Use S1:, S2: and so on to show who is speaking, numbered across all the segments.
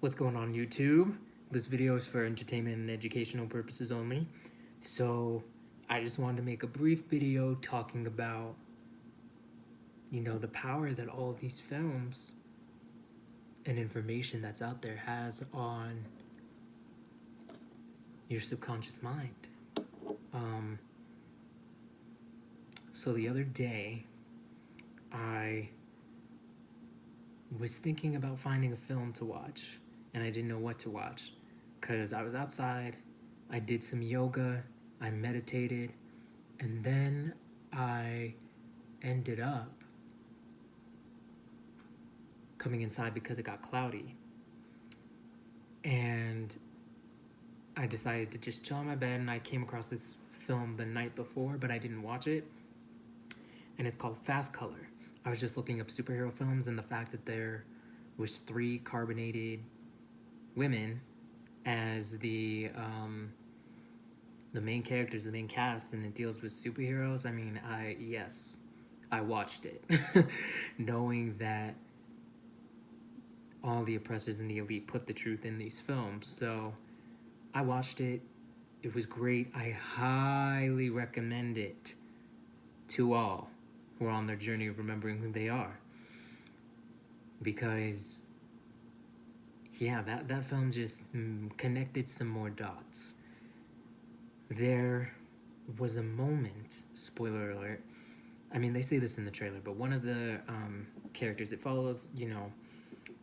S1: What's going on, YouTube? This video is for entertainment and educational purposes only. So I just wanted to make a brief video talking about, the power that all of these films and information that's out there has on your subconscious mind. So the other day, I was thinking about finding a film to watch, and I didn't know what to watch because I was outside, I did some yoga, I meditated, and then I ended up coming inside because it got cloudy. And I decided to just chill on my bed, and I came across this film the night before, but I didn't watch it. And it's called Fast Color. I was just looking up superhero films, and the fact that there was 3 carbonated women as the main characters, the main cast, and it deals with superheroes. I mean, I watched it, knowing that all the oppressors and the elite put the truth in these films. So I watched it. It was great. I highly recommend it to all who are on their journey of remembering who they are. Because, that film just connected some more dots. There was a moment, spoiler alert, I mean, they say this in the trailer, but one of the characters, it follows,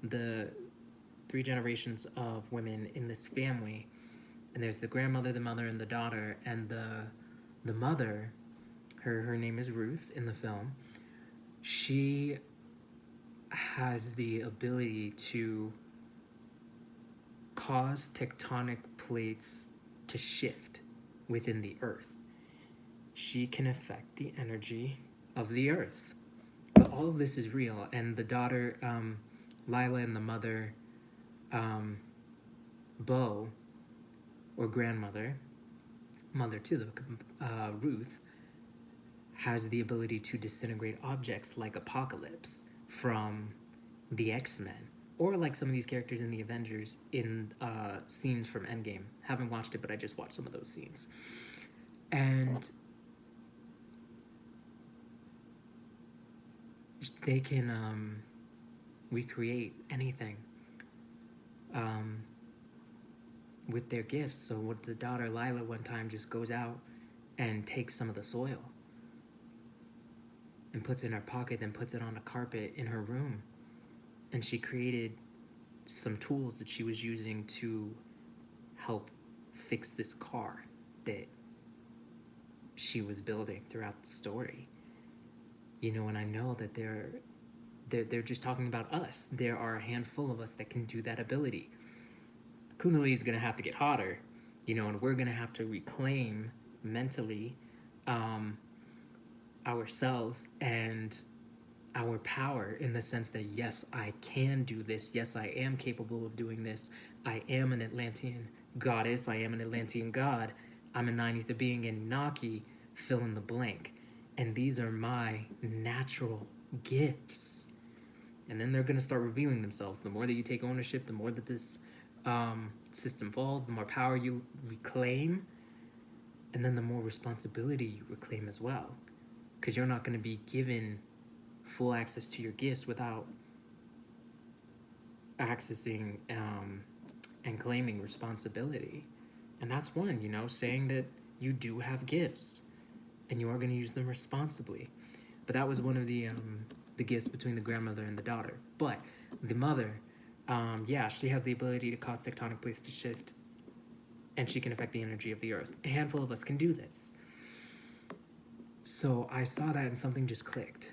S1: the 3 generations of women in this family. And there's the grandmother, the mother, and the daughter. And the mother, her name is Ruth in the film. She has the ability to cause tectonic plates to shift within the earth. She can affect the energy of the earth. But all of this is real. And the daughter, Lila, and the mother, Bo, or grandmother, mother to the Ruth, has the ability to disintegrate objects like Apocalypse from the X-Men, or like some of these characters in the Avengers in scenes from Endgame. Haven't watched it, but I just watched some of those scenes. And they can recreate anything with their gifts. So what the daughter Lila one time just goes out and takes some of the soil and puts it in her pocket, then puts it on a carpet in her room. And she created some tools that she was using to help fix this car that she was building throughout the story. And I know that they're just talking about us. There are a handful of us that can do that ability. Kundalini is going to have to get hotter, and we're going to have to reclaim mentally ourselves and our power, in the sense that, yes, I can do this. Yes, I am capable of doing this. I am an Atlantean goddess. I am an Atlantean god. I'm a 90th being, Anunnaki, fill in the blank. And these are my natural gifts. And then they're going to start revealing themselves. The more that you take ownership, the more that this system falls, the more power you reclaim, and then the more responsibility you reclaim as well. Because you're not going to be given full access to your gifts without accessing and claiming responsibility. And that's one, saying that you do have gifts and you are going to use them responsibly. But that was one of the gifts between the grandmother and the daughter. But the mother, she has the ability to cause tectonic plates to shift, and she can affect the energy of the earth. A handful of us can do this. So I saw that and something just clicked,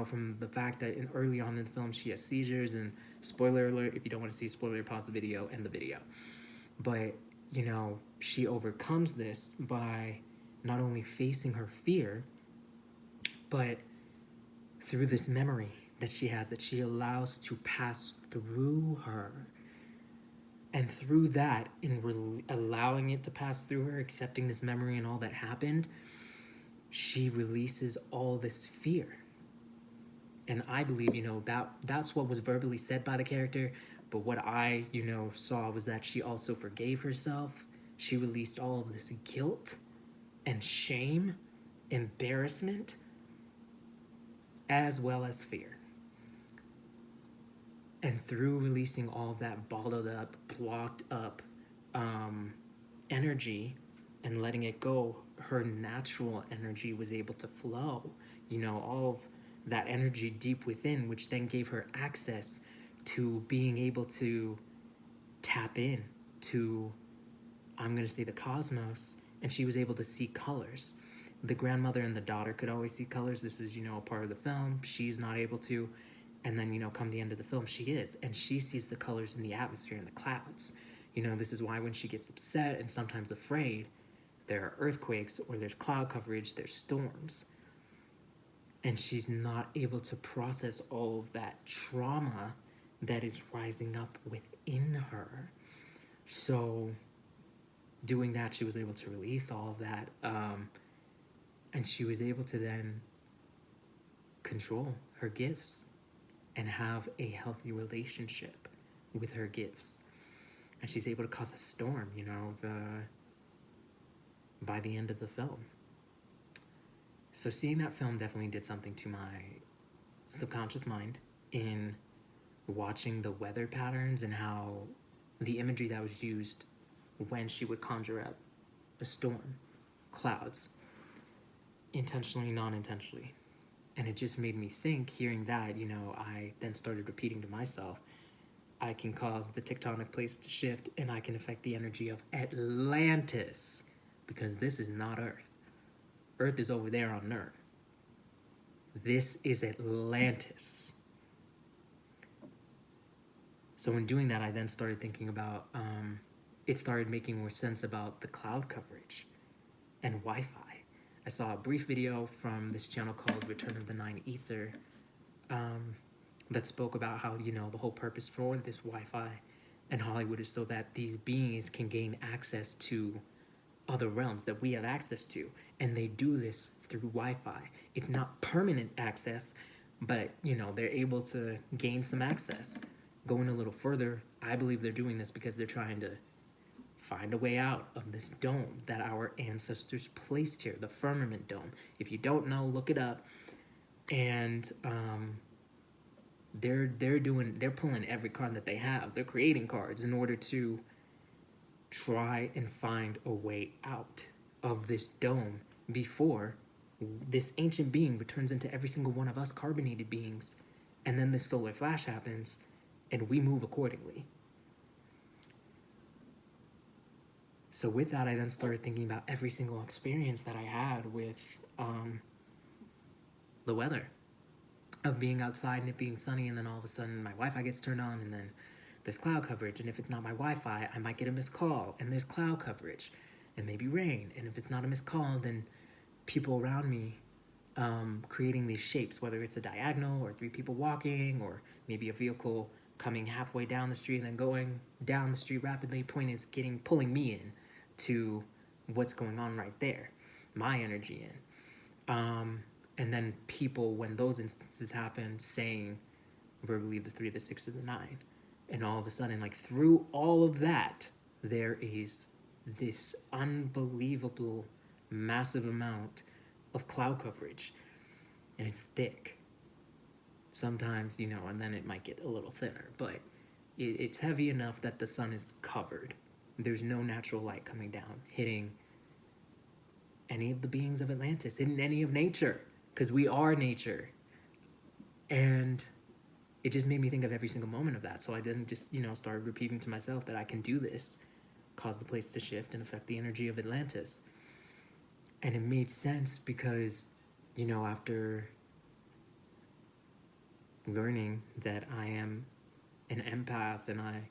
S1: from the fact that early on in the film she has seizures, and spoiler alert, if you don't want to see spoiler, pause the video, end the video. But, she overcomes this by not only facing her fear, but through this memory that she has, that she allows to pass through her. And through that, in allowing it to pass through her, accepting this memory and all that happened, she releases all this fear. And I believe, that's what was verbally said by the character, But what I, saw was that she also forgave herself. She released all of this guilt and shame, embarrassment, as well as fear. And through releasing all of that bottled up, blocked up energy and letting it go, her natural energy was able to flow. All of that energy deep within, which then gave her access to being able to tap in to, I'm going to say, the cosmos. And she was able to see colors. The grandmother and the daughter could always see colors. This is, a part of the film. She's not able to. And then, come the end of the film, she is. And she sees the colors in the atmosphere and the clouds. This is why when she gets upset and sometimes afraid, there are earthquakes or there's cloud coverage, there's storms. And she's not able to process all of that trauma that is rising up within her. So doing that, she was able to release all of that. And she was able to then control her gifts and have a healthy relationship with her gifts. And she's able to cause a storm, by the end of the film. So seeing that film definitely did something to my subconscious mind in watching the weather patterns and how the imagery that was used when she would conjure up a storm, clouds, intentionally, non-intentionally. And it just made me think, hearing that, I then started repeating to myself, I can cause the tectonic plates to shift and I can affect the energy of Atlantis, because this is not Earth. Earth is over there on Earth. This is Atlantis. So in doing that, I then started thinking about, it started making more sense about the cloud coverage and Wi-Fi. I saw a brief video from this channel called Return of the Nine Ether that spoke about how, the whole purpose for this Wi-Fi in Hollywood is so that these beings can gain access to other realms that we have access to. And they do this through Wi-Fi. It's not permanent access, but, they're able to gain some access. Going a little further, I believe they're doing this because they're trying to find a way out of this dome that our ancestors placed here, the firmament dome. If you don't know, look it up. And they're pulling every card that they have. They're creating cards in order to try and find a way out of this dome before this ancient being returns into every single one of us carbonated beings. And then this solar flash happens and we move accordingly. So with that, I then started thinking about every single experience that I had with the weather, of being outside and it being sunny, and then all of a sudden my Wi-Fi gets turned on and then there's cloud coverage. And if it's not my Wi-Fi, I might get a missed call and there's cloud coverage and maybe rain. And if it's not a missed call, then people around me creating these shapes, whether it's a diagonal or three people walking or maybe a vehicle coming halfway down the street and then going down the street rapidly. Point is pulling me in to what's going on right there, my energy in. And then people, when those instances happen, saying verbally the 3, the 6, or the 9. And all of a sudden, through all of that, there is this unbelievable, massive amount of cloud coverage. And it's thick. Sometimes, and then it might get a little thinner. But it's heavy enough that the sun is covered. There's no natural light coming down, hitting any of the beings of Atlantis, hitting any of nature. Because we are nature. And it just made me think of every single moment of that. So I didn't just, start repeating to myself that I can do this, cause the place to shift and affect the energy of Atlantis. And it made sense because, after learning that I am an empath and I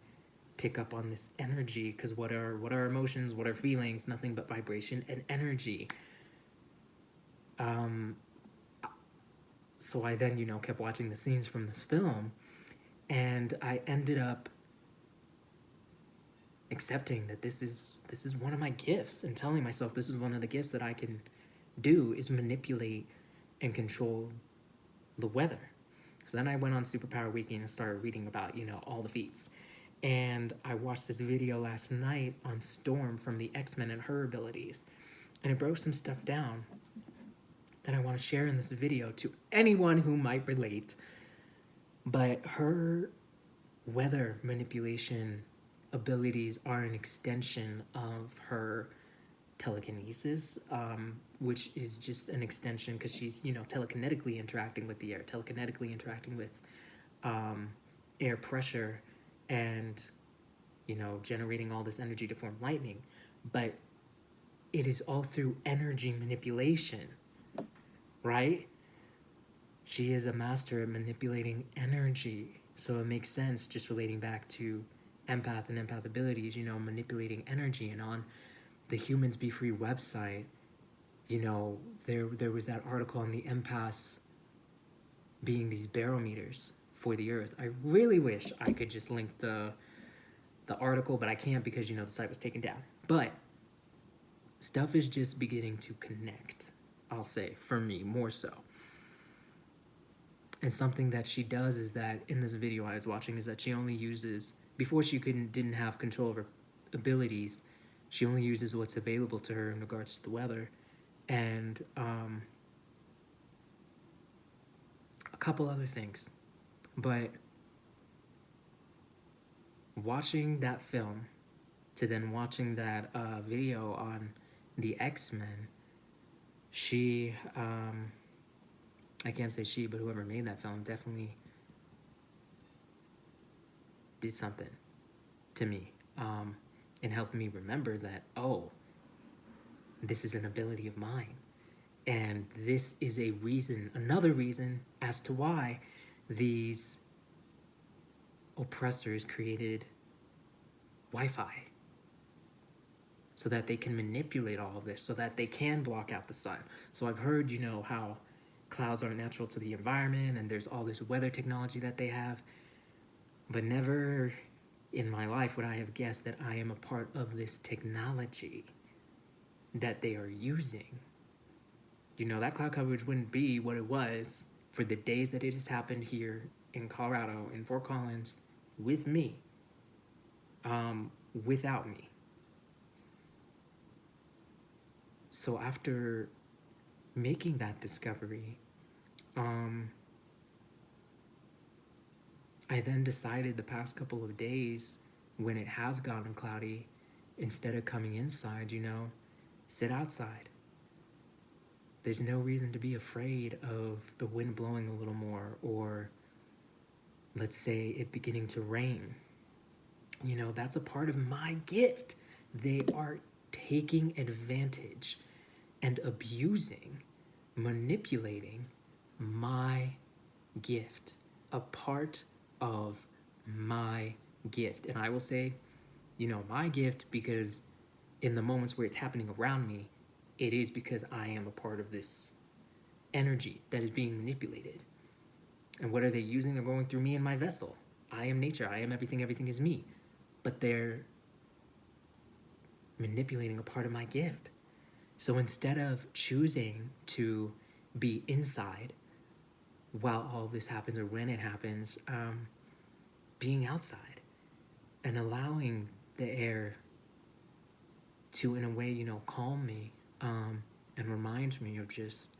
S1: pick up on this energy, because what are emotions, what are feelings? Nothing but vibration and energy. So I then, kept watching the scenes from this film, and I ended up accepting that this is one of my gifts, and telling myself this is one of the gifts that I can do, is manipulate and control the weather. So then I went on Superpower Weekend and started reading about, all the feats. And I watched this video last night on Storm from the X-Men and her abilities. And it broke some stuff down that I want to share in this video to anyone who might relate. But her weather manipulation abilities are an extension of her telekinesis, which is just an extension because she's, telekinetically interacting with the air, telekinetically interacting with air pressure and, generating all this energy to form lightning. But it is all through energy manipulation, right? She is a master at manipulating energy. So it makes sense, just relating back to empath and empath abilities, manipulating energy. And on the Humans Be Free website, there was that article on the empaths being these barometers for the earth. I really wish I could just link the article, but I can't because, the site was taken down. But stuff is just beginning to connect, I'll say, for me, more so. And something that she does is that in this video I was watching is that she only uses, before she didn't have control of her abilities, she only uses what's available to her in regards to the weather. And a couple other things. But watching that film to then watching that video on the X-Men, she, I can't say she, but whoever made that film definitely did something to me, and helped me remember that, oh, this is an ability of mine. And this is a reason, another reason as to why these oppressors created Wi-Fi. So that they can manipulate all of this, so that they can block out the sun. So I've heard, how clouds aren't natural to the environment and there's all this weather technology that they have. But never in my life would I have guessed that I am a part of this technology that they are using. That cloud coverage wouldn't be what it was for the days that it has happened here in Colorado, in Fort Collins, with me, without me. So after making that discovery, I then decided the past couple of days when it has gotten cloudy, instead of coming inside, sit outside. There's no reason to be afraid of the wind blowing a little more, or let's say it beginning to rain. That's a part of my gift. They are taking advantage and abusing, manipulating my gift, a part of my gift. And I will say, my gift, because in the moments where it's happening around me, it is because I am a part of this energy that is being manipulated. And what are they using? They're going through me and my vessel. I am nature. I am everything. Everything is me. But they're manipulating a part of my gift. So instead of choosing to be inside while all this happens, or when it happens, being outside and allowing the air to, in a way, calm me, and remind me of just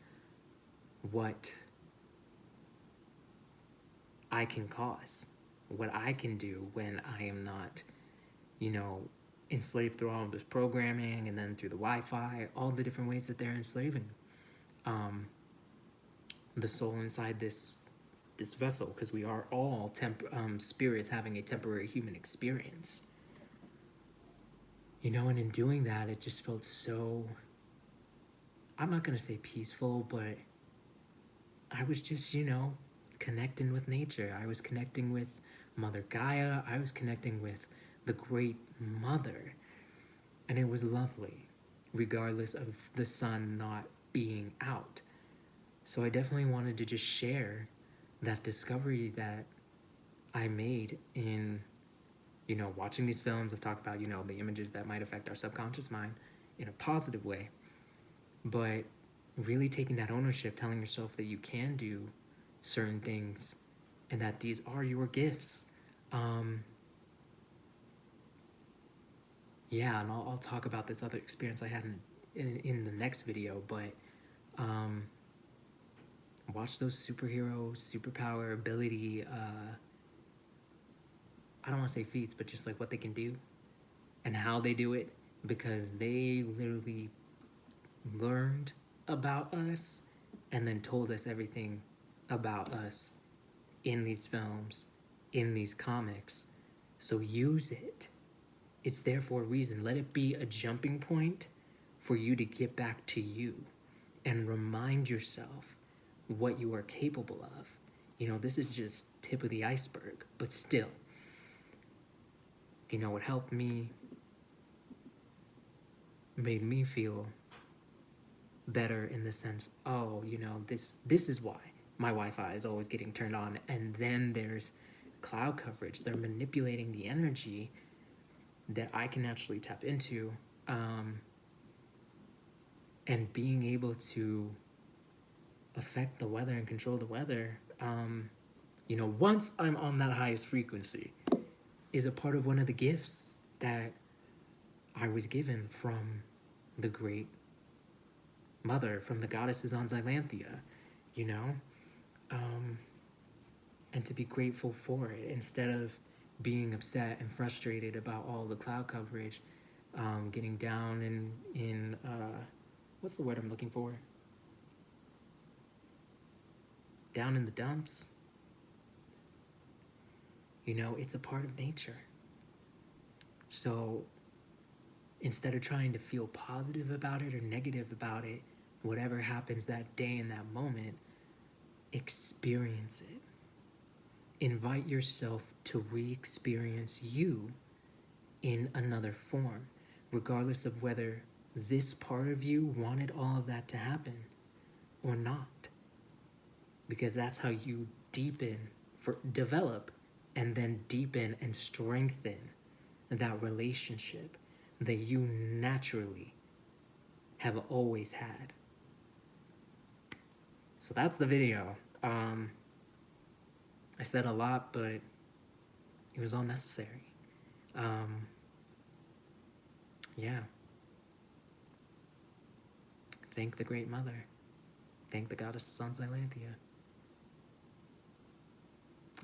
S1: what I can cause, what I can do when I am not, enslaved through all of this programming, and then through the Wi-Fi, all the different ways that they're enslaving the soul inside this vessel, because we are all spirits having a temporary human experience. And in doing that, it just felt so, I'm not going to say peaceful, but I was just, connecting with nature. I was connecting with Mother Gaia. I was connecting with the Great Mother. And it was lovely, regardless of the sun not being out. So I definitely wanted to just share that discovery that I made in, watching these films. I've talked about, the images that might affect our subconscious mind in a positive way. But really taking that ownership, telling yourself that you can do certain things and that these are your gifts. yeah, and I'll talk about this other experience I had in the next video, but um, watch those superhero, superpower, ability, I don't want to say feats, but just like what they can do and how they do it, because they literally learned about us and then told us everything about us in these films, in these comics. So use it. It's there for a reason. Let it be a jumping point for you to get back to you and remind yourself what you are capable of. You know, this is just tip of the iceberg, but still, you know, it helped me, made me feel better in the sense, oh, you know, this is why my Wi-Fi is always getting turned on. And then there's cloud coverage. They're manipulating the energy that I can actually tap into, and being able to affect the weather and control the weather, you know, once I'm on that highest frequency, is a part of one of the gifts that I was given from the great mother, from the goddesses on Xylanthia, you know? And to be grateful for it instead of being upset and frustrated about all the cloud coverage, getting down in what's the word I'm looking for? Down in the dumps. You know, it's a part of nature. So instead of trying to feel positive about it or negative about it, whatever happens that day in that moment, experience it. Invite yourself to re-experience you in another form, regardless of whether this part of you wanted all of that to happen or not. Because that's how you develop, and then deepen and strengthen that relationship that you naturally have always had. So that's the video. I said a lot, but it was all necessary. Yeah. Thank the Great Mother. Thank the goddesses on Xylanthia.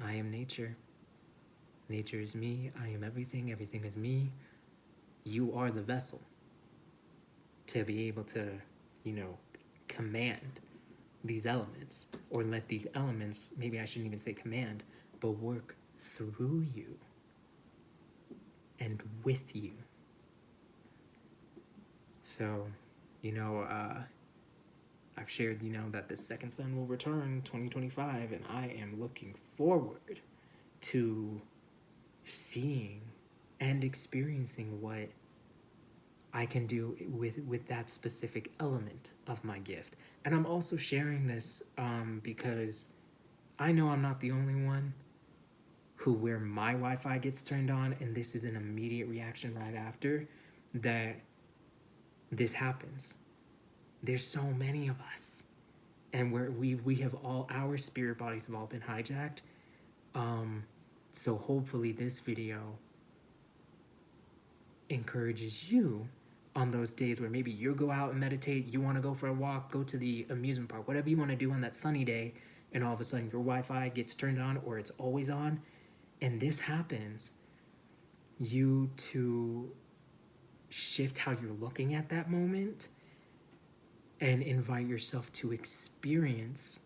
S1: I am nature. Nature is me. I am everything. Everything is me. You are the vessel to be able to, you know, command these elements, or let these elements, maybe I shouldn't even say command, but work through you and with you. So, you know, I've shared, you know, that the second sun will return 2025, and I am looking forward to seeing and experiencing what I can do with that specific element of my gift. And I'm also sharing this because I know I'm not the only one where my Wi-Fi gets turned on and this is an immediate reaction right after that this happens. There's so many of us, and we have all, our spirit bodies have all been hijacked. So hopefully this video encourages you on those days where maybe you go out and meditate, you want to go for a walk, go to the amusement park, whatever you want to do on that sunny day, and all of a sudden your Wi-Fi gets turned on or it's always on, and this happens, you to shift how you're looking at that moment and invite yourself to experience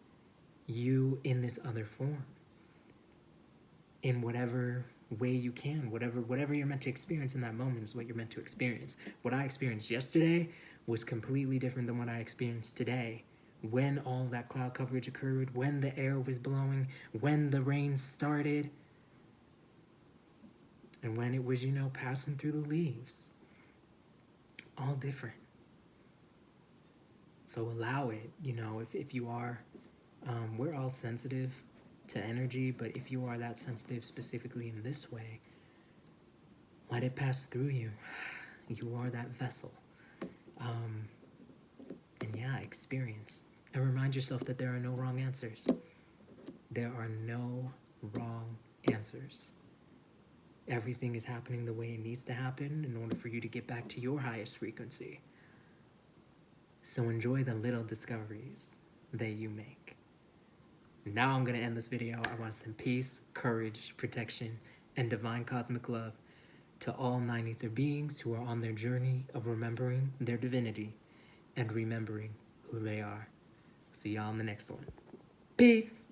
S1: you in this other form, in whatever way you can. Whatever you're meant to experience in that moment is what you're meant to experience. What I experienced yesterday was completely different than what I experienced today, when all that cloud coverage occurred, when the air was blowing, when the rain started, and when it was, you know, passing through the leaves. All different. So allow it, you know, if you are, we're all sensitive to energy, but if you are that sensitive specifically in this way, let it pass through you. You are that vessel. And yeah, experience. And remind yourself that there are no wrong answers. There are no wrong answers. Everything is happening the way it needs to happen in order for you to get back to your highest frequency. So enjoy the little discoveries that you make. Now I'm going to end this video. I want to send peace, courage, protection, and divine cosmic love to all 9 ether beings who are on their journey of remembering their divinity and remembering who they are. See y'all in the next one. Peace.